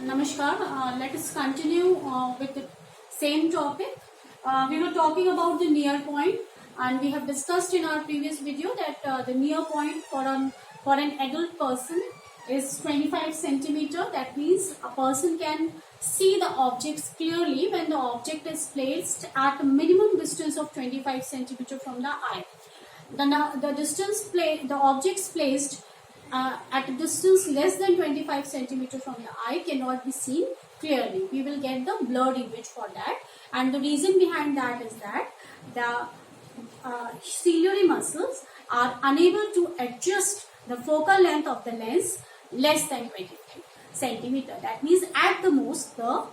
Namaskar. Let us continue with the same topic. We were talking about the near point, and we have discussed in our previous video that the near point for an adult person is 25 centimeter. That means a person can see the objects clearly when the object is placed at a minimum distance of 25 centimeter from the eye. The objects placed at a distance less than 25 centimeter from the eye cannot be seen clearly. We will get the blurred image for that, and the reason behind that is that the ciliary muscles are unable to adjust the focal length of the lens less than 25 centimeter. That means at the most the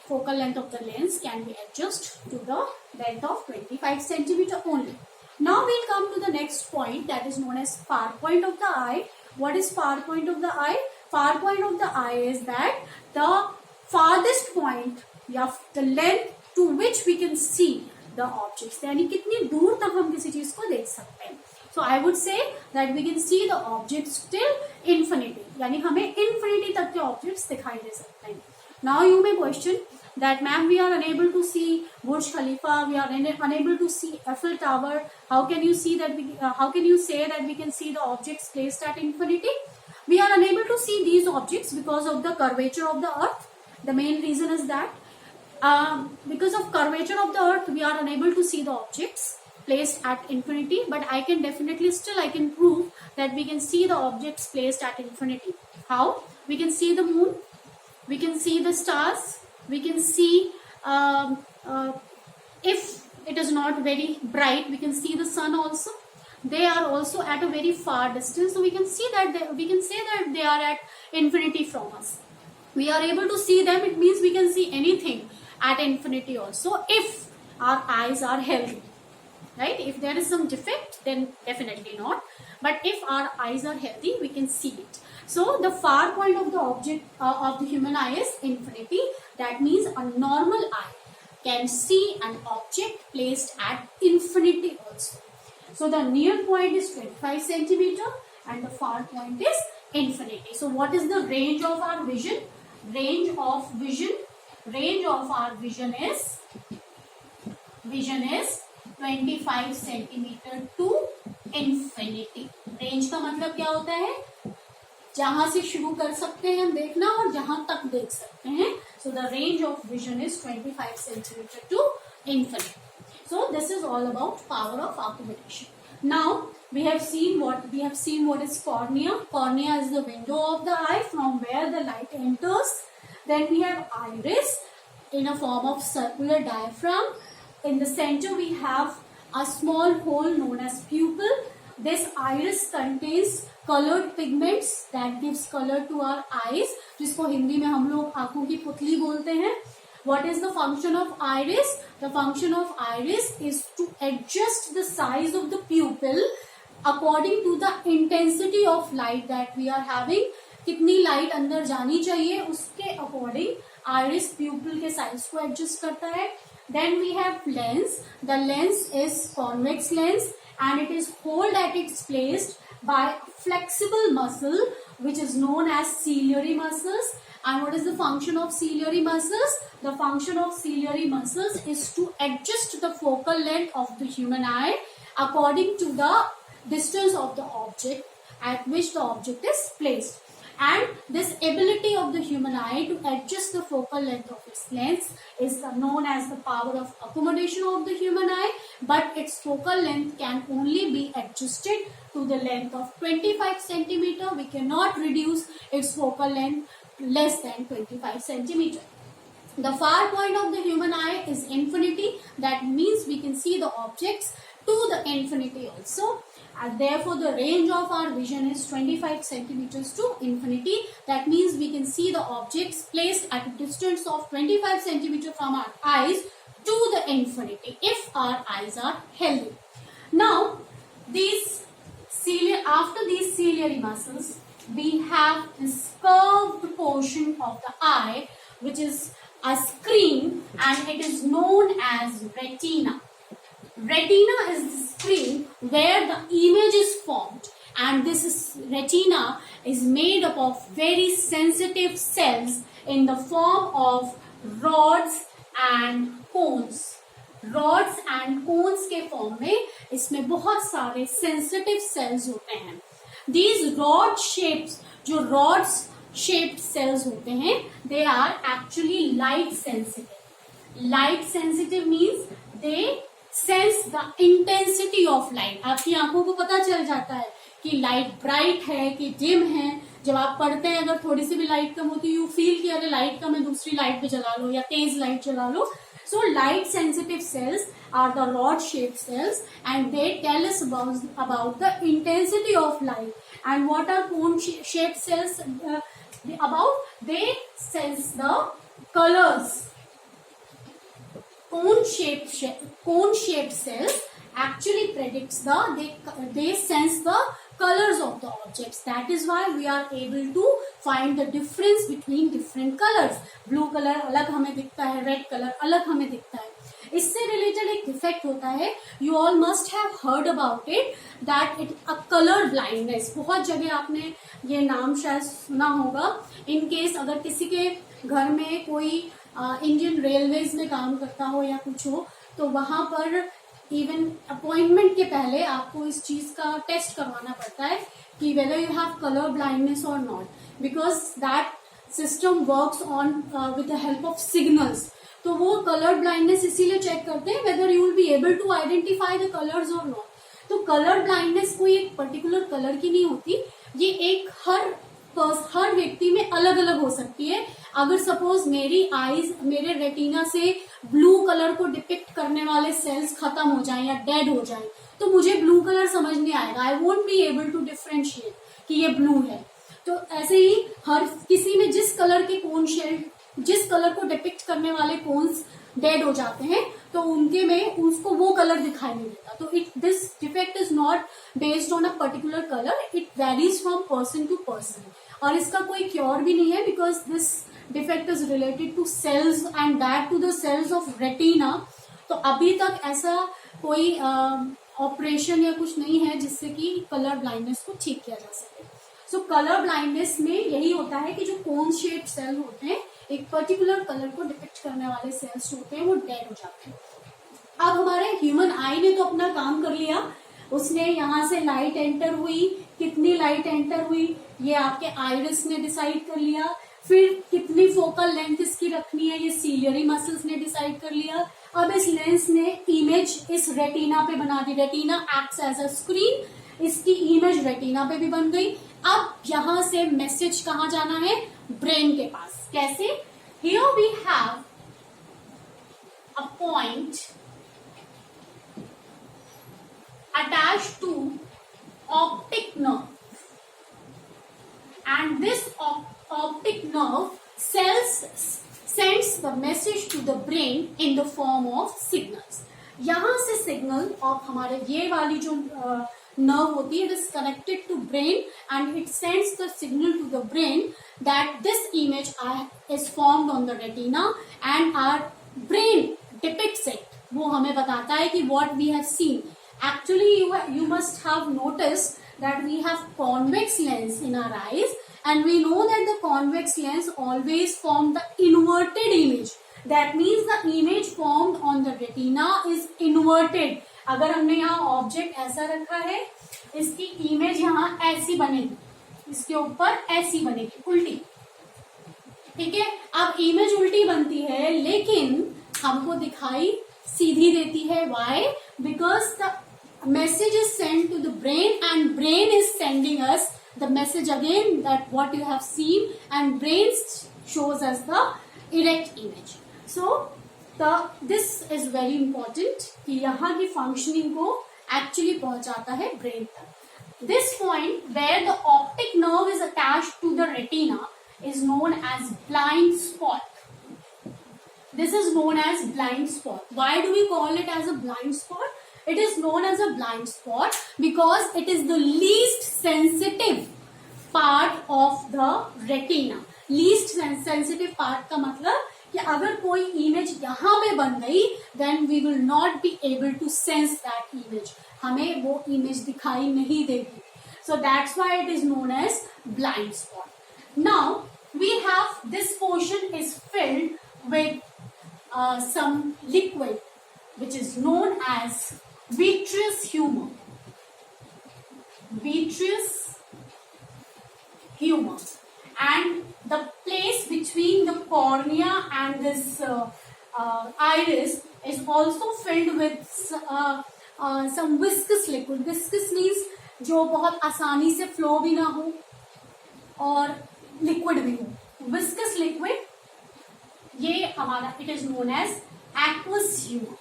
focal length of the lens can be adjusted to the length of 25 centimeter only. Now we'll come to the next point, that is known as far point of the eye. What is far point of the eye? Far point of the eye is that the farthest point या the length to which we can see the objects. यानी कितनी दूर तक हम किसी चीज को देख सकते हैं. So I would say that we can see the objects till infinity. यानी हमें infinity तक के objects दिखाई दे सकते हैं. Now you may question that, ma'am, we are unable to see Burj Khalifa, we are unable to see Eiffel Tower. How can you see that? How can you say that we can see the objects placed at infinity? We are unable to see these objects because of the curvature of the earth. The main reason is that because of curvature of the earth, we are unable to see the objects placed at infinity. But I can prove that we can see the objects placed at infinity. How? We can see the moon, we can see the stars, we can see if it is not very bright, we can see the sun also. They are also at a very far distance, so we can see that we can say that they are at infinity from us. We are able to see them. It means we can see anything at infinity also if our eyes are healthy, right? If there is some defect, then definitely not. But if our eyes are healthy, we can see it. So the far point of the object of the human eye is infinity. That means a normal eye can see an object placed at infinity also. So the near point is 25 centimeter and the far point is infinity. So what is the range of our vision? Range of our vision is 25 centimeter to infinity. Range का मतलब क्या होता है? जहां से शुरू कर सकते हैं हम देखना और जहां तक देख सकते हैं. So the range of vision is 25 centimeter to infinity. So this is all about power of accommodation. Now we have seen what is cornea. Cornea is the window of the eye from where the light enters. Then we have iris in a form of circular diaphragm. In the center we have a small hole known as pupil. This iris contains colored pigments that gives color to our eyes, जिसको हिंदी में हम लोग आंखों की पुतली बोलते हैं. What is the function of iris? The function of iris is to adjust the size of the pupil according to the intensity of light that we are having. कितनी लाइट अंदर जानी चाहिए उसके अकॉर्डिंग iris pupil के size को adjust करता है. Then we have lens. The lens is convex lens and it is hold at its place by flexible muscle which is known as ciliary muscles. And what is the function of ciliary muscles? The function of ciliary muscles is to adjust the focal length of the human eye according to the distance of the object at which the object is placed. And this ability of the human eye to adjust the focal length of its lens is known as the power of accommodation of the human eye. But its focal length can only be adjusted to the length of 25 centimeter. We cannot reduce its focal length less than 25 centimeter. The far point of the human eye is infinity. That means we can see the objects to the infinity also. And therefore the range of our vision is 25 centimeters to infinity. That means we can see the objects placed at a distance of 25 centimeters from our eyes to the infinity if our eyes are healthy. Now after these ciliary muscles, we have this curved portion of the eye which is a screen and it is known as retina. Retina is the screen where the image is formed. and this retina is made up of very sensitive cells in the form of rods and cones. Rods and cones के form में इसमें बहुत सारे sensitive cells होते हैं. These rod shapes, जो rods shaped cells होते हैं, they are actually light sensitive. Light sensitive means they sense the intensity of light. आपकी आंखों को पता चल जाता है कि लाइट ब्राइट है कि डिम है. जब आप पढ़ते हैं अगर थोड़ी सी भी लाइट कम होती है, यू फील कि अरे लाइट कम है, दूसरी लाइट पे जला लो या तेज लाइट जला लो. So light sensitive cells are the rod shaped cells, and they tell us about the intensity of light. And what are cone shaped cells about? They sense the colors. Cone shaped cells actually predicts they sense the colors of the objects. That is why we are able to find the difference between different colors. Blue color अलग हमें दिखता है, red color अलग हमें दिखता है. इससे related एक डिफेक्ट होता है, you all must have heard about it, that a color blindness. बहुत जगह आपने ये नाम शायद सुना होगा. इन केस अगर किसी के घर में कोई इंडियन रेलवेज में काम करता हो या कुछ हो, तो वहां पर इवन अपॉइंटमेंट के पहले आपको इस चीज का टेस्ट करवाना पड़ता है कि whether you have colour blindness और not, because that system works on with the help of signals. तो वो कलर ब्लाइंडनेस इसीलिए चेक करते हैं whether you will be able to identify the colours और नॉट. तो कलर ब्लाइंडनेस कोई एक पर्टिकुलर कलर की नहीं होती, ये एक हर व्यक्ति में अलग अलग हो सकती है. अगर सपोज मेरी आईज, मेरे रेटिना से ब्लू कलर को डिपिक्ट करने वाले सेल्स खत्म हो जाएं या डेड हो जाएं, तो मुझे ब्लू कलर समझ नहीं आएगा. I won't be able to differentiate कि ये ब्लू है. तो ऐसे ही हर किसी में जिस कलर के कोन शेड, जिस कलर को डिपिक्ट करने वाले कोन्स डेड हो जाते हैं, तो उनके में उसको वो कलर दिखाई नहीं देता. तो this defect is not based on a particular colour, it varies from person to person. और इसका कोई क्योर भी नहीं है, because this defect is related to cells and that too the cells of retina. तो अभी तक ऐसा कोई ऑपरेशन या कुछ नहीं है जिससे कि कलर ब्लाइंडनेस को ठीक किया जा सके. सो कलर ब्लाइंडनेस में यही होता है कि जो कोन शेप्ड सेल होते हैं, एक पर्टिकुलर कलर को डिपिक्ट करने वाले सेल्स होते हैं, वो डेड हो जाते हैं. अब हमारे ह्यूमन आई ने तो अपना काम कर लिया. उसने यहाँ से लाइट एंटर हुई, कितनी लाइट एंटर हुई ये आपके आइरिस ने डिसाइड कर लिया. फिर कितनी फोकल लेंथ इसकी रखनी है ये सीलियरी मसल्स ने डिसाइड कर लिया. अब इस लेंस ने इमेज इस रेटिना पे बना दी. Retina acts as a screen, इसकी इमेज रेटिना पे भी बन गई. अब यहां से मैसेज कहां जाना है? ब्रेन के पास. कैसे? Here we have a point attached to optic nerve, and this optic nerve sends the message to the brain in the form of signals. यहां से सिग्नल और हमारे ये वाली जो nerve होती है, it is connected to brain and it sends the signal to the brain that this image is formed on the retina and our brain depicts it. वो हमें बताता है कि what we have seen. Actually, you must have noticed that we have convex lens in our eyes, and we know that the convex lens always form the inverted image. That means the image formed on the retina is inverted. अगर हमने यहाँ object ऐसा रखा है, इसकी image यहाँ ऐसी बनेगी, इसके ऊपर ऐसी बनेगी, उल्टी. ठीक है, अब इमेज उल्टी बनती है लेकिन हमको दिखाई सीधी देती है. Why? Because the message is sent to the brain and brain is sending us the message again that what you have seen, and brain shows us the erect image. So this is very important कि यहाँ की functioning को actually पहुंचाता है brain तक. This point where the optic nerve is attached to the retina is known as blind spot. This is known as blind spot. Why do we call it as a blind spot? It is known as a blind spot because it is the least sensitive part of the retina. Least sensitive part का मतलब कि अगर कोई image यहाँ पे बन गई, then we will not be able to sense that image. हमें वो image दिखाई नहीं देगी. So that's why it is known as blind spot. Now we have this portion is filled with some liquid which is known as vitreous humor. Vitreous humor, and the place between the cornea and this iris is also filled with some viscous liquid. Viscous means जो बहुत आसानी से flow भी ना हो और liquid भी हो. विस्कस लिक्विड, ये हमारा it is known as aqueous humour.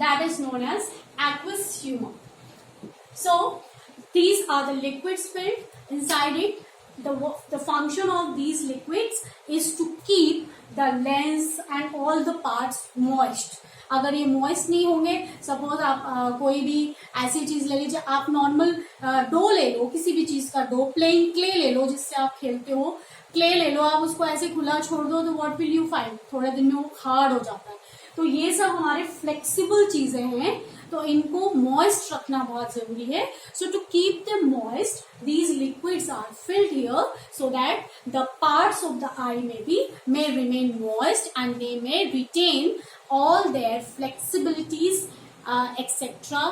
That is known as aqueous humor. So these are the liquids filled inside it. The function of these liquids is to keep the lens and all the parts moist. अगर ये moist नहीं होंगे, suppose आप कोई भी ऐसी चीज ले लीजिए, आप नॉर्मल डो ले लो, किसी भी चीज का डो, प्लेन क्ले ले लो जिससे आप खेलते हो, क्ले ले लो, आप उसको ऐसे खुला छोड़ दो तो व्हाट विल यू फाइंड, थोड़े दिन में वो हार्ड हो जाता है. तो ये सब हमारे फ्लेक्सिबल चीजें हैं, तो इनको मॉइस्ट रखना बहुत जरूरी है. So to keep them moist, these liquids are filled here so that the parts of the eye may remain moist and they may retain all their flexibilities etc.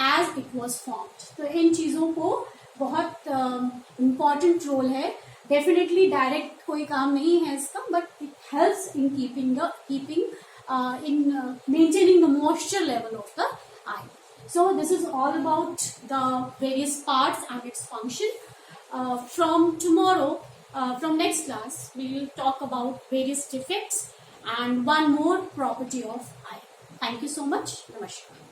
As it was formed. तो इन चीजों को बहुत important role है. Definitely direct कोई काम नहीं है इसका, but it helps in keeping maintaining the moisture level of the eye. So this is all about the various parts and its function. From tomorrow, from next class, we will talk about various defects and one more property of eye. Thank you so much. Namaskar.